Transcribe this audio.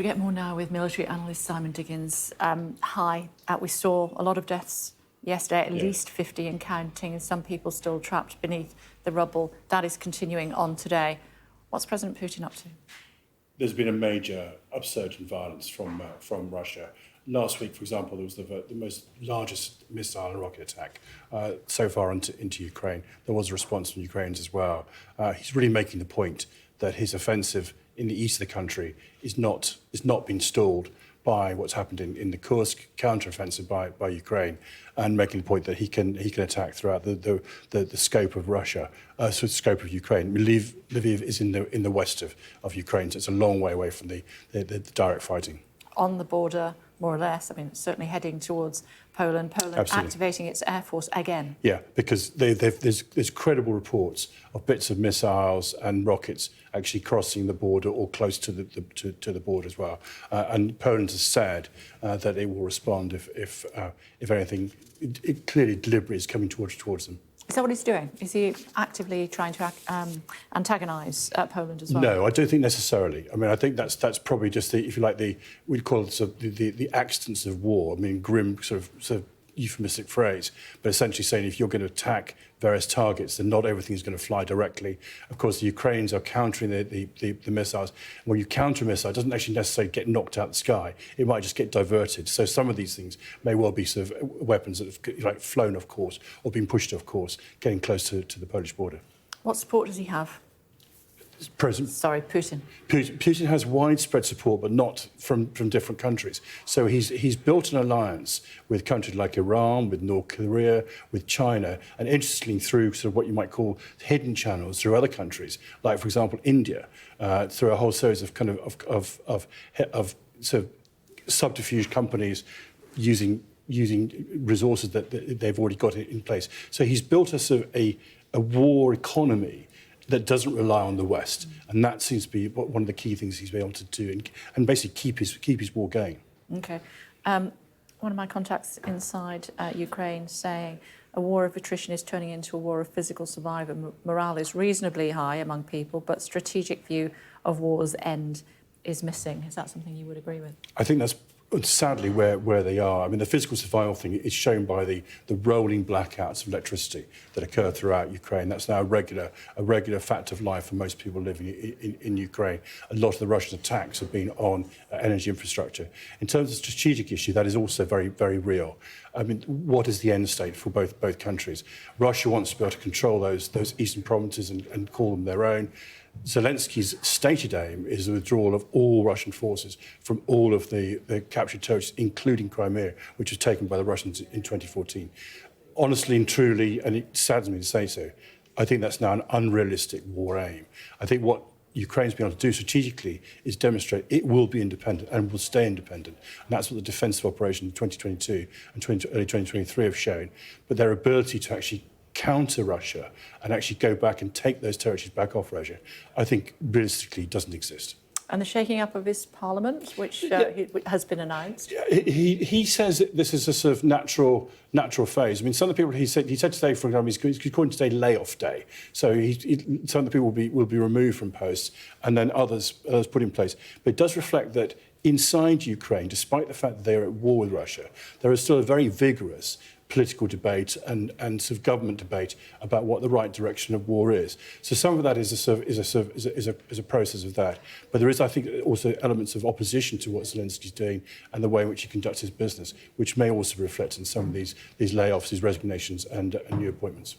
We get more now with military analyst Simon Diggins. We saw a lot of deaths yesterday, at least 50 and counting, and some people still trapped beneath the rubble. That is continuing on today. What's President Putin up to? There's been a major upsurge in violence from Russia. Last week, for example, there was the largest missile and rocket attack so far into Ukraine. There was a response from Ukrainians as well. He's really making the point that his offensive in the east of the country is not being stalled by what's happened in the Kursk counter-offensive by Ukraine, and making the point that he can attack throughout the scope of Russia, so the scope of Ukraine. Lviv is in the west of Ukraine, so it's a long way away from the direct fighting. On the border, more or less, I mean, certainly heading towards Poland. Absolutely. Activating its air force again. Yeah, because there's credible reports of bits of missiles and rockets actually crossing the border or close to the border as well. And Poland has said that it will respond if anything, it clearly deliberately is coming towards them. Is that what he's doing? Is he actively trying to antagonise Poland as well? No, I don't think necessarily. I mean, I think that's probably just if you like, we'd call it sort of the accidents of war. I mean, grim sort of euphemistic phrase, but essentially saying if you're going to attack various targets, then not everything is going to fly directly. Of course, the Ukrainians are countering the missiles. When you counter a missile, it doesn't actually necessarily get knocked out of the sky. It might just get diverted. So some of these things may well be sort of weapons that have flown off course or been pushed off course, getting close to the Polish border. What support does he have? Putin. Putin has widespread support, but not from different countries. So he's built an alliance with countries like Iran, with North Korea, with China, and interestingly through sort of what you might call hidden channels through other countries, like for example India, through a whole series of kind of sort of subterfuge companies using resources that they've already got in place. So he's built a sort of a war economy that doesn't rely on the West, and that seems to be one of the key things he's been able to do, and basically keep his war going. Okay, one of my contacts inside Ukraine saying a war of attrition is turning into a war of physical survival. Morale is reasonably high among people, but strategic view of war's end is missing. Is that something you would agree with? I think that's sadly where they are. I mean, the physical survival thing is shown by the rolling blackouts of electricity that occur throughout Ukraine. That's now a regular fact of life for most people living in Ukraine. A lot of the Russian attacks have been on energy infrastructure. In terms of strategic issue, that is also very, very real. I mean, what is the end state for both countries? Russia wants to be able to control those eastern provinces and call them their own. Zelensky's stated aim is the withdrawal of all Russian forces from all of the captured territories, including Crimea, which was taken by the Russians in 2014. Honestly and truly, and it saddens me to say so, I think that's now an unrealistic war aim. I think what Ukraine's been able to do strategically is demonstrate it will be independent and will stay independent. And that's what the defensive operation in 2022 and early 2023 have shown. But their ability to actually counter Russia and actually go back and take those territories back off Russia, I think realistically doesn't exist. And the shaking up of his parliament, which has been announced? He says that this is a sort of natural phase. I mean, some of the people he said today, for example, he's calling today layoff day. So some of the people will be removed from posts, and then others put in place. But it does reflect that inside Ukraine, despite the fact that they are at war with Russia, there is still a very vigorous political debate and sort of government debate about what the right direction of war is. So some of that is a process of that. But there is, I think, also elements of opposition to what Zelensky's doing and the way in which he conducts his business, which may also reflect in some of these layoffs, these resignations and new appointments.